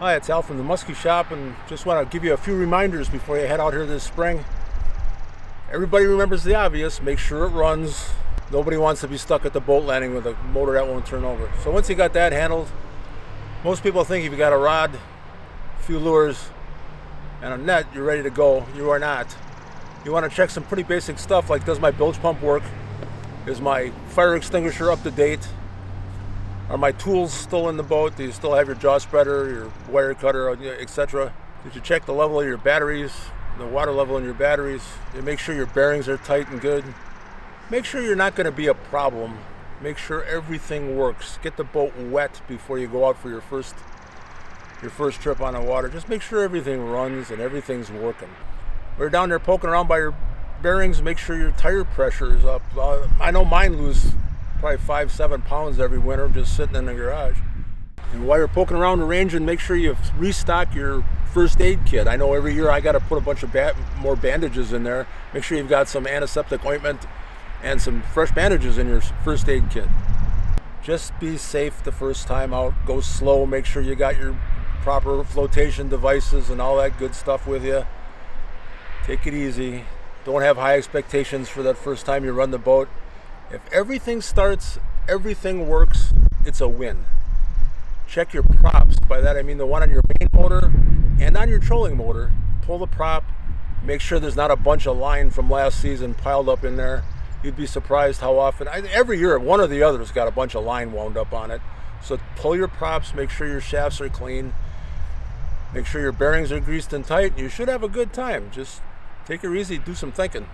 Hi, it's Al from the Musky shop, and just want to give you a few reminders before you head out here this spring. Everybody remembers the obvious. Make sure it runs. Nobody wants to be stuck at the boat landing with a motor that won't turn over. So once you got that handled, most people think if you got a rod, a few lures, and a net, you're ready to go. You are not. You want to check some pretty basic stuff like, does my bilge pump work? Is my fire extinguisher up to date? Are my tools still in the boat? Do you still have your jaw spreader, your wire cutter, etc.? Did you check the level of your batteries, the water level in your batteries? You make sure your bearings are tight and good. Make sure you're not going to be a problem. Make sure everything works. Get the boat wet before you go out for your first trip on the water. Just make sure everything runs and everything's working. We're down there poking around by your bearings. Make sure your tire pressure is up. I know mine lose probably 5-7 pounds every winter just sitting in the garage. And while you're poking around the range, and make sure you restock your first aid kit. I know every year I got to put a bunch of more bandages in there. Make sure you've got some antiseptic ointment and some fresh bandages in your first aid kit. Just be safe the first time out. Go slow. Make sure you got your proper flotation devices and all that good stuff with you. Take it easy. Don't have high expectations for that first time you run the boat. If everything starts, everything works, it's a win. Check your props. By that I mean the one on your main motor and on your trolling motor. Pull the prop. Make sure there's not a bunch of line from last season piled up in there. You'd be surprised how often. Every year, one or the other's got a bunch of line wound up on it. So pull your props. Make sure your shafts are clean. Make sure your bearings are greased and tight. You should have a good time. Just take it easy. Do some thinking.